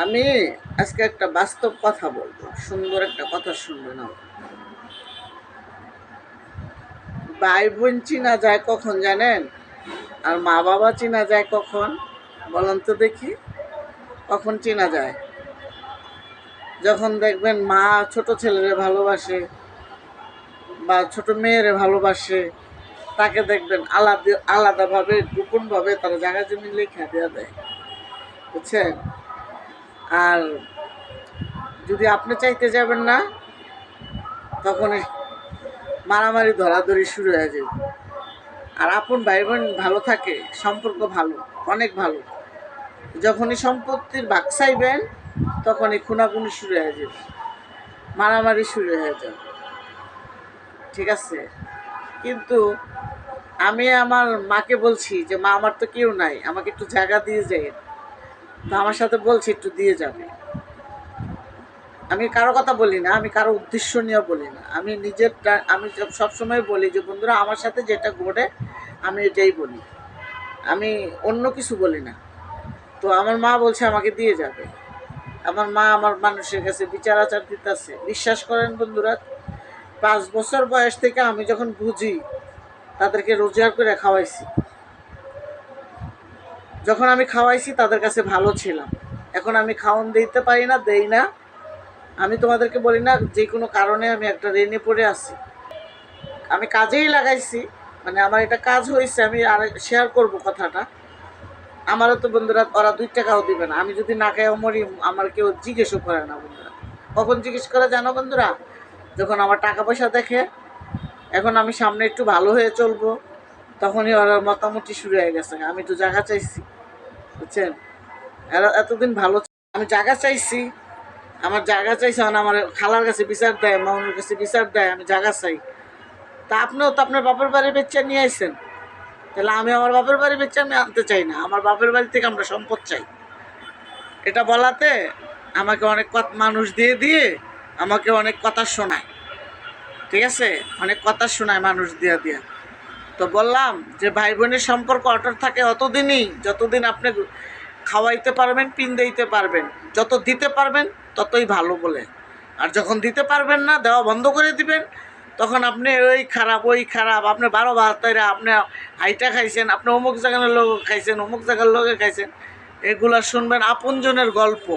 আমি আজকে একটা বাস্তব কথা বলবো, সুন্দর একটা কথা শুনবে না। ভাই বোন চিনা যায় কখন জানেন? আর মা বাবা চিনা যায় কখন? বলেন তো দেখি, কখন চিনা যায়? যখন দেখবেন মা ছোট ছেলেরে ভালোবাসে বা ছোট মেয়েরে ভালোবাসে, তাকে দেখবেন আলাদা আলাদাভাবে গোপনভাবে তারা জায়গা জমি লেখা দেওয়া দেয়, বুঝছেন? আর যদি আপনি চাইতে যাবেন না, তখন মারামারি ধরাধরি শুরু হয়ে যাবে। আর আপন ভাই বোন ভালো থাকে, সম্পর্ক ভালো, অনেক ভালো। যখনই সম্পত্তির ভাগ চাইবেন, তখনই খুনাখুনি শুরু হয়ে যাবে, মারামারি শুরু হয়ে যাবে, ঠিক আছে? কিন্তু আমি আমার মাকে বলছি যে মা, আমার তো কেউ নাই, আমাকে একটু জায়গা দিয়ে যায়। তো আমার সাথে বলছি একটু দিয়ে যাবে। আমি কারো কথা বলি না, আমি কারো উদ্দেশ্য নিয়ে বলি না, আমি নিজেরটা আমি সবসময় বলি যে বন্ধুরা, আমার সাথে যেটা ঘটে আমি এটাই বলি, আমি অন্য কিছু বলি না। তো আমার মা বলছে আমাকে দিয়ে যাবে। আমার মা আমার মানুষের কাছে বিচার আচার দিতেছে, বিশ্বাস করেন বন্ধুরা। 5 বছর বয়স থেকে আমি যখন বুঝি, তাদেরকে রোজগার করে খাওয়াইছি। যখন আমি খাওয়াইছি তাদের কাছে ভালো ছিলাম। এখন আমি খাওয়ান দিতে পারি না, দেই না। আমি তোমাদেরকে বলি না, যে কোনো কারণে আমি একটা ঋণে পড়ে আছি। আমি কাজেই লাগাইছি, মানে আমার এটা কাজ হয়েছে। আমি আর শেয়ার করব কথাটা। আমারও তো বন্ধুরা ওরা 2 টাকাও দিবে না, আমি যদি না খাইও মরি, আমার কেউ জিজ্ঞেসও করে না বন্ধুরা। কখন জিজ্ঞেস করে জানো বন্ধুরা? যখন আমার টাকা পয়সা দেখে। এখন আমি সামনে একটু ভালো হয়ে চলবো, তখনই ওরা মোটামুটি শুরু হয়ে গেছে। আমি তো জায়গা চাইছি, বুঝছেন? এরা এতদিন ভালো, আমি জায়গা চাইছি, আমার জায়গা চাইছে, মানে আমার খালার কাছে বিচার দেয়, মামুর কাছে বিচার দেয়, আমি জায়গা চাই। তা আপনিও তো আপনার বাপের বাড়ি বেচা নিয়ে আইছেন, তাহলে আমি আমার বাপের বাড়ি বেচে আমি আনতে চাই না, আমার বাপের বাড়ি থেকে আমরা সম্পদ চাই। এটা বলাতে আমাকে অনেক মানুষ দিয়ে দিয়ে আমাকে অনেক কথা শোনায়, ঠিক আছে? অনেক কথা শোনায় মানুষ দিয়ে দিয়ে। তো বললাম যে ভাই বোনের সম্পর্ক অটুট থাকে অতদিনই, যতদিন আপনি খাওয়াইতে পারবেন, দিতে পারবেন। যত দিতে পারবেন ততই ভালো বলে। আর যখন দিতে পারবেন না, দেওয়া বন্ধ করে দিবেন, তখন আপনি ওই খারাপ, ওই খারাপ, আপনি 12 ভাতেরা আপনি হাইটা খাইছেন, আপনি অমুক জায়গার লোক খাইছেন, অমুক জায়গার লোকে খাইছেন। এগুলা শুনবেন আপনজনের গল্প,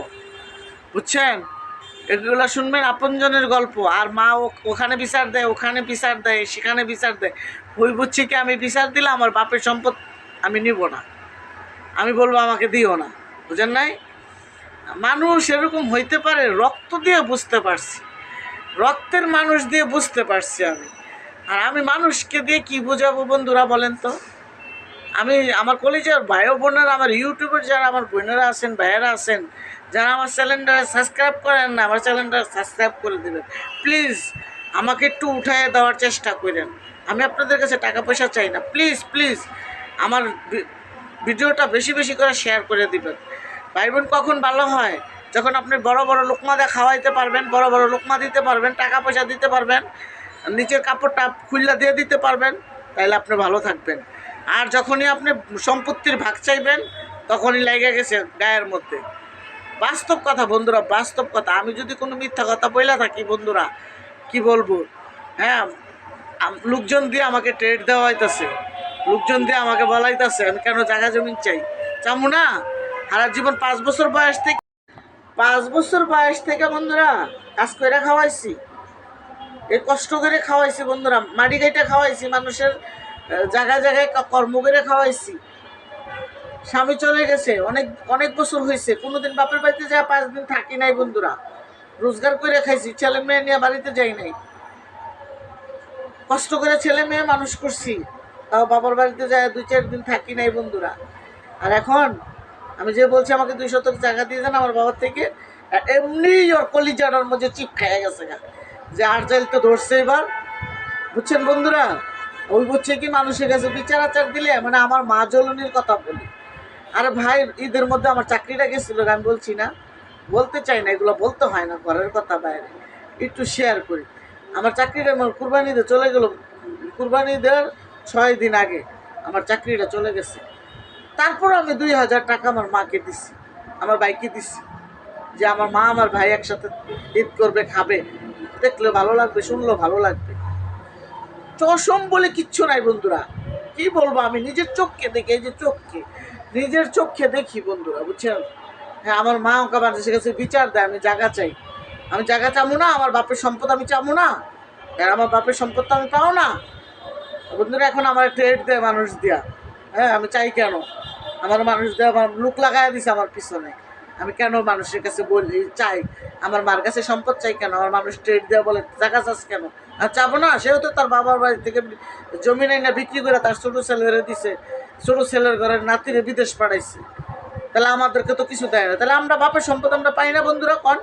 বুঝছেন? এগুলো শুনবেন আপনজনের গল্প। আর মা ওখানে বিচার দেয়, ওখানে বিচার দেয়, সেখানে বিচার দেয়। ওই বুঝছি কি, আমি বিচার দিলে আমার বাপের সম্পদ আমি নিব না, আমি বলবো আমাকে দিও না, বুঝেন নাই? মানুষ এরকম হইতে পারে, রক্ত দিয়ে বুঝতে পারছি, রক্তের মানুষ দিয়ে বুঝতে পারছি আমি। আর আমি মানুষকে দিয়ে কি বোঝাবো বন্ধুরা, বলেন তো? আমি আমার কলেজের ভাই বোনেরা, আমার ইউটিউবের যারা আমার বোনেরা আছেন, ভাইয়েরা আছেন, যারা আমার চ্যানেলটা সাবস্ক্রাইব করেন না, আমার চ্যানেলটা সাবস্ক্রাইব করে দেবেন প্লিজ। আমাকে একটু উঠাইয়ে দেওয়ার চেষ্টা করেন। আমি আপনাদের কাছে টাকা পয়সা চাই না, প্লিজ প্লিজ। আমার ভিডিওটা বেশি বেশি করে শেয়ার করে দিবেন। ভাই বোন কখন ভালো হয়? যখন আপনি বড় বড় লোকমা দিয়ে খাওয়াইতে পারবেন, বড় বড় লোকমা দিতে পারবেন, টাকা পয়সা দিতে পারবেন, নিচের কাপড়টা খুললা দিয়ে দিতে পারবেন, তাহলে আপনি ভালো থাকবেন। আর যখনই আপনি সম্পত্তির ভাগ চাইবেন, তখনই লেগে গেছে গায়ের মধ্যে। বাস্তব কথা বন্ধুরা, বাস্তব কথা। আমি যদি কোনো মিথ্যা কথা বইলা থাকি বন্ধুরা, কি বলবো? হ্যাঁ, লোকজন দিয়ে আমাকে ট্রেড দেওয়া হইতেছে, লোকজন দিয়ে আমাকে বলাইতেছে আমি কেন জায়গা জমিন চাই। চামু না? সারা জীবন 5 বছর বয়স থেকে, 5 বছর বয়স থেকে বন্ধুরা কাজ করে খাওয়াইছি, এই কষ্ট করে খাওয়াইছি বন্ধুরা, মাটি গাইটা খাওয়াইছি, মানুষের জায়গায় জায়গায় কর্ম করে খাওয়াইছি। স্বামী চলে গেছে, অনেক অনেক বছর হয়েছে, কোনোদিন বাপের বাড়িতে যায় 5 দিন থাকি নাই বন্ধুরা। রোজগার করে খাইছি, ছেলে মেয়ে নিয়ে বাড়িতে যাই নাই, কষ্ট করে ছেলে মেয়ে মানুষ করছি, তাও বাবার বাড়িতে যায় 2-4 দিন থাকি নাই বন্ধুরা। আর এখন আমি যে বলছি আমাকে 2 শতক জায়গা দিয়ে দেন আমার বাবার থেকে, এমনি ওর কলিজাটার মধ্যে চিপ খেয়ে গেছে গা, যে আর জাইল তো ধরছে এবার, বুঝছেন বন্ধুরা? ওই বুঝছে কি, মানুষের কাছে বিচার আচার দিলে, মানে আমার মা জ্বলনির কথা বলি। আরে ভাই, ঈদের মধ্যে আমার চাকরিটা গেছিল, আমি বলছি না, বলতে চাই না, এগুলো বলতে হয় না, ঘরের কথা বাইরে একটু শেয়ার করি। আমার চাকরিটা আমার কুরবানিতে চলে গেল, কুরবানি দেওয়ার 6 দিন আগে আমার চাকরিটা চলে গেছে। তারপর আমি 2000 টাকা আমার মাকে দিছি, আমার ভাইকে দিছি, যে আমার মা আমার ভাই একসাথে ঈদ করবে, খাবে, দেখলে ভালো লাগবে, শুনলেও ভালো লাগবে। চশম বলে কিচ্ছু নাই বন্ধুরা, কি বলবো, আমি নিজের চোখকে দেখি, এই যে চোখকে, নিজের চোখে দেখি বন্ধুরা, বুঝছেন। হ্যাঁ, আমার মা ওকে মানুষের কাছে বিচার দেয়, আমি জায়গা চাই, আমি জায়গা চাবো না, আমার বাপের সম্পদ আমি চাবো না, আর আমার বাপের সম্পদ তো আমি পাও না বন্ধুরা। এখন আমার ট্রেড দেয় মানুষ দিয়া, হ্যাঁ, আমি চাই কেন, আমার মানুষ দেয়, আমার লোক লাগাই দিছে আমার পিছনে, আমি কেন মানুষের কাছে বলি চাই, আমার মার কাছে সম্পদ চাই কেন, আমার মানুষ ট্রেড দেওয়া বলে জায়গা চাষ কেন, আর চাবো না। সেও তো তার বাবার বাড়ি থেকে জমি নাই না বিক্রি করে তার ছোটো ছেলেরে দিছে, ছোটো ছেলের ঘরের নাতিরে বিদেশ পাঠাইছে, তাহলে আমাদেরকে তো কিছু দেয় না, তাহলে আমরা বাপের সম্পদ আমরা পাই না বন্ধুরা। কন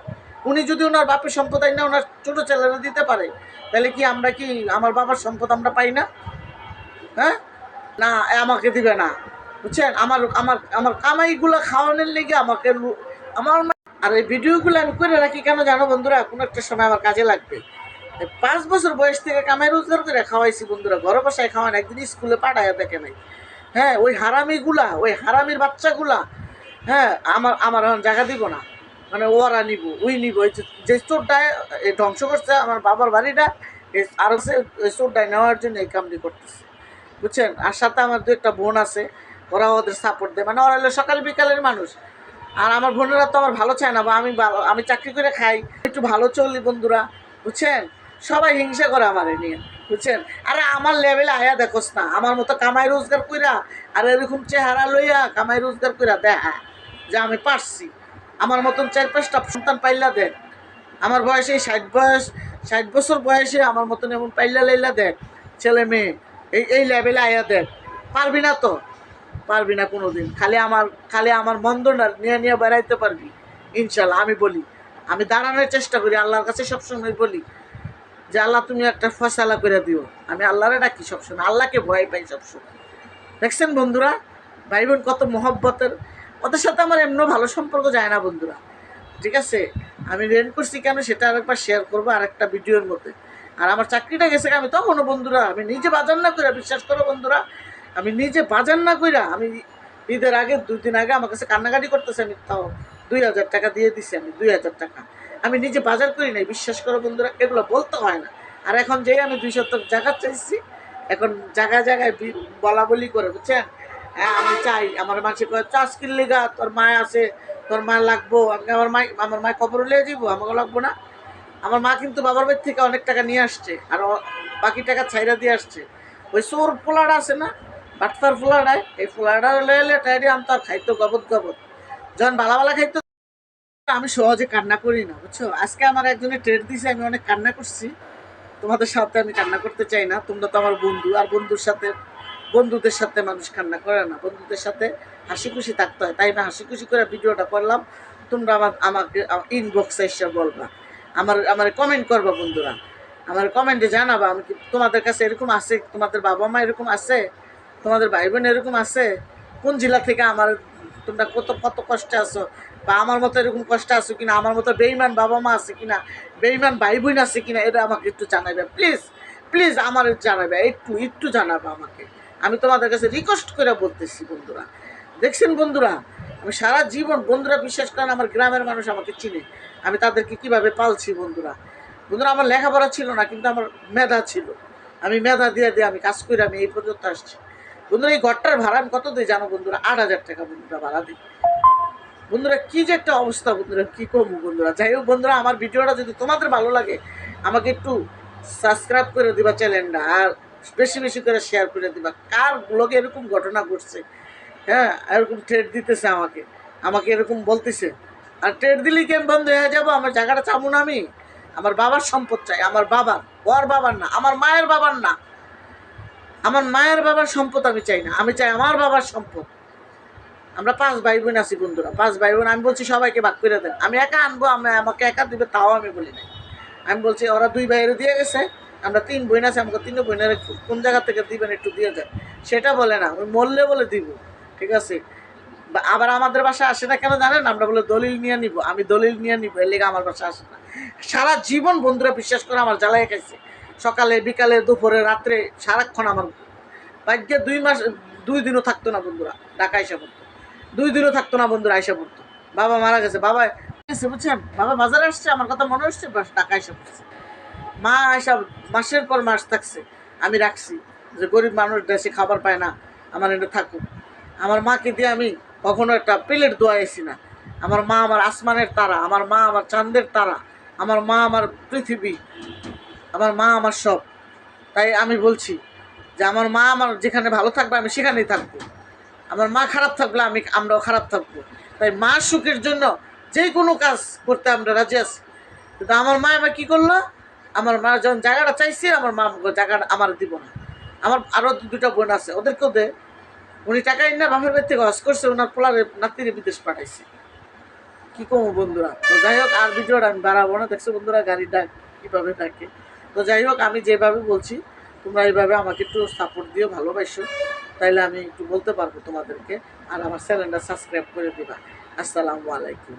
উনি যদি ওনার বাপের সম্পদ আই না ওনার ছোটো ছেলেরা দিতে পারে, তাহলে কি আমরা কি আমার বাবার সম্পদ আমরা পাই না? হ্যাঁ, না, আমাকে দিবে না, বুঝছেন। আমার আমার আমার কামাইগুলো খাওয়ানোর লেগে আমাকে আমার আর এই ভিডিওগুলো আমি করে রাখি কেন জানো বন্ধুরা, কোনো একটা সময় আমার কাজে লাগবে। 5 বছর বয়স থেকে কামাই রোজগার করে খাওয়াইছি বন্ধুরা, ঘরে বসায় খাওয়ান, একদিন স্কুলে পাঠায় দেখে নাই। হ্যাঁ, ওই হারামিগুলা, ওই হারামির বাচ্চাগুলা, হ্যাঁ, আমার আমার এখন জায়গা দিব না, মানে ওরা নিব, ওই নিব, ওই যে চোরটায় ধ্বংস করছে আমার বাবার বাড়িটা, আর হচ্ছে ওই চোরটায় নেওয়ার জন্য এই কামটি করতেছে, বুঝছেন। আর সাথে আমার 2 একটা বোন আছে, ওরা ওদের সাপোর্ট দেয়, মানে ওরা হলো সকাল বিকালের মানুষ। আর আমার বোনেরা তো আমার ভালো চায় না, বা আমি চাকরি করে খাই, একটু ভালো চলি বন্ধুরা, বুঝছেন। সবাই হিংসা করে আমার এ নিয়ে, বুঝছেন। আরে আমার লেভেলে আয়া দেখোস না, আমার মতো কামাই রোজগার কইরা আর এরকম চেহারা লইয়া কামাই রোজগার কইরা দেখা যে আমি পারছি, আমার মতন 4-5টা সন্তান পাইলা দেন, আমার বয়সে 60 বছর বয়সে আমার মতন এমন পাইলা লাইলা দেখ, ছেলে মেয়ে এই লেভেলে আয়া দেখ, পারবি না তো, পারবি না কোনো দিন। খালি আমার মন্দটা নিয়ে নিয়ে বেড়াইতে পারবি ইনশাল্লাহ। আমি বলি, আমি দাঁড়ানোর চেষ্টা করি, আল্লাহর কাছে সবসময় বলি যে আল্লাহ তুমি একটা ফয়সালা করে দিও, আমি আল্লাহরে ডাকি সবসময়, আল্লাহকে ভয় পাই সবসময়। দেখছেন বন্ধুরা, ভাই বোন কত মহব্বতের, ওদের সাথে আমার এমনও ভালো সম্পর্ক যায় না বন্ধুরা, ঠিক আছে। আমি রেন্ট করছি কেন সেটা আরেকবার শেয়ার করবো আরেকটা ভিডিওর মধ্যে। আর আমার চাকরিটা গেছে আমি তখনও বন্ধুরা, আমি নিজে বাজার না করে, বিশ্বাস করো বন্ধুরা, আমি নিজে বাজার না কইরা, আমি ঈদের আগে 2 দিন আগে আমার কাছে কান্নাকাটি করতেছে, আমি তাও 2000 টাকা দিয়ে দিছি, আমি 2000 টাকা আমি নিজে বাজার করি নাই, বিশ্বাস করো বন্ধুরা, এগুলো বলতে হয় না। আর এখন যেই আমি 200 জায়গা চাইছি, এখন জায়গায় জায়গায় বলা বলি করে, বুঝছেন। হ্যাঁ, আমি চাই, আমার মাসে কয় চাষ কিনলে গা তোর মায় আছে, তোর মা লাগবো, আমি আমার মায় খবর লিয়ে যাবো, আমাকে লাগবো না। আমার মা কিন্তু বাবার বাড়ি থেকে অনেক টাকা নিয়ে আসছে, আর বাকি টাকা ছাইরা দিয়ে আসছে। ওই চোর পোলাটা আছে না, বাটফার ফুলাডায়, এই ফুলাডা লইলে টাইডে আমি তার খাইতো গবত গবত, যখন বালা বালা খাইতো। আমি সহজে কান্না করি না, বুঝছো। আজকে আমার একজনে ট্রেড দিছে, আমি অনেক কান্না করছি, তোমাদের সাথে আমি কান্না করতে চাই না, তোমরা তো আমার বন্ধু, আর বন্ধুদের সাথে মানুষ কান্না করে না, বন্ধুদের সাথে হাসি খুশি থাকতে হয়, তাই না হাসি খুশি করে ভিডিওটা করলাম। তোমরা আমাকে ইনবক্সে এসে বলবা, আমার কমেন্ট করবা বন্ধুরা, আমার কমেন্টে জানাবা আমি কি তোমাদের কাছে এরকম আছে, তোমাদের বাবা মা এরকম আছে, তোমাদের ভাই বোন এরকম আছে, কোন জেলা থেকে আমার তোমরা কত কত কষ্টে আছো, বা আমার মতো এরকম কষ্টে আছো কিনা, আমার মতো বেইমান বাবা মা আছে কিনা, বেইমান ভাই বোন আছে কিনা, এটা আমাকে একটু জানাবে প্লিজ, প্লিজ আমার জানাবে, একটু একটু জানাবে আমাকে, আমি তোমাদের কাছে রিকোয়েস্ট করে বলতেছি বন্ধুরা। দেখছেন বন্ধুরা, আমি সারা জীবন বন্ধুরা বিশ্বাস করেন, আমার গ্রামের মানুষ আমাকে চিনে, আমি তাদেরকে কিভাবে পালছি বন্ধুরা। বন্ধুরা, আমার লেখাপড়া ছিল না, কিন্তু আমার মেধা ছিল, আমি মেধা দিয়ে দিয়ে আমি কাজ করে আমি এই পর্যন্ত আসছি বন্ধুরা। এই ঘরটার ভাড়া আমি কত দিই জানো বন্ধুরা? 8000 টাকা বন্ধুরা ভাড়া দিই বন্ধুরা। কি যে একটা অবস্থা বন্ধুরা, কি করবো বন্ধুরা। যাই হোক বন্ধুরা, আমার ভিডিওটা যদি তোমাদের ভালো লাগে আমাকে একটু সাবস্ক্রাইব করে দিবা চ্যানেলটা, আর বেশি বেশি করে শেয়ার করে দিবা। কার ব্লগে এরকম ঘটনা ঘটছে, হ্যাঁ, এরকম ট্রেড দিতেছে আমাকে, আমাকে এরকম বলতেছে, আর ট্রেড দিলেই কেন বন্ধ হয়ে যাবো? আমার জায়গাটা চাবো না, আমি আমার বাবার সম্পদ চাই, আমার বাবার, ওর বাবার না, আমার মায়ের বাবার না, আমার মায়ের বাবার সম্পদ আমি চাই না, আমি চাই আমার বাবার সম্পদ। আমরা 5 ভাই বোন আছি বন্ধুরা, 5 ভাই বোন, আমি বলছি সবাইকে ভাগ করে দেন, আমি একা আনবো, আমাকে একা দিবে তাও আমি বলি নাই। আমি বলছি ওরা 2 ভাইয়ের দিয়ে গেছে, আমরা 3 বোন আছে, আমাকে 3 বোনের কোন জায়গা থেকে দিবেন একটু দিয়ে যায়, সেটা বলে না, ওই মরলে বলে দিব, ঠিক আছে। আবার আমাদের বাসায় আসে না কেন জানেন? আমরা বলে দলিল নিয়ে নিব, আমি দলিল নিয়ে নিব, এর লেগে আমার বাসায় আসে না। সারা জীবন বন্ধুরা বিশ্বাস করে আমার জ্বালাই খাইছে, সকালে বিকালে দুপুরে রাত্রে সারাক্ষণ আমার ভাগ্যে 2 মাস 2 দিনও থাকতো না বন্ধুরা, ঢাকা আইসা পড়তো, 2 দিনও থাকতো না বন্ধুরা, আইসা পড়তো। বাবা মারা গেছে, বাবা এসে বুঝছেন, বাবা বাজারে আসছে, আমার কথা মনে হচ্ছে, বাস টাকা এসে পড়ছে। মা এসব মাসের পর মাস থাকছে, আমি রাখছি যে গরিব মানুষ দেশে খাবার পায় না, আমার এটা থাকুক। আমার মাকে দিয়ে আমি কখনো একটা প্লেট দোয়াইছি না। আমার মা আমার আসমানের তারা, আমার মা আমার চাঁদের তারা, আমার মা আমার পৃথিবী, আমার মা আমার সব। তাই আমি বলছি যে আমার মা আমার যেখানে ভালো থাকবে আমি সেখানেই থাকবো, আমার মা খারাপ থাকলে আমরাও খারাপ থাকবো। তাই মার সুখের জন্য যে কোনো কাজ করতে আমরা রাজি আছি। কিন্তু আমার মা আমার কী করলো, আমার মা যখন জায়গাটা চাইছে, আমার মা জায়গাটা আমার দিব না। আমার আরও দুটা বোন আছে, ওদেরকেও দে। উনি টাকা না বাপের বাড়ি থেকে হজ করছে, ওনার পোলারে নাতিরে বিদেশ পাঠাইছে। কী কমো বন্ধুরা। তো যাই হোক, আর ভিডিওটা আমি বাড়াবো না। দেখছো বন্ধুরা গাড়ি ডাক কীভাবে ডাকে। তো যাই হোক, আমি যেভাবে বলছি তোমরা এইভাবে আমাকে একটু সাপোর্ট দিও, ভালোবাসো, তাইলে আমি একটু বলতে পারবো তোমাদেরকে। আর আমার চ্যানেলটা সাবস্ক্রাইব করে দিবা। আসসালামু আলাইকুম।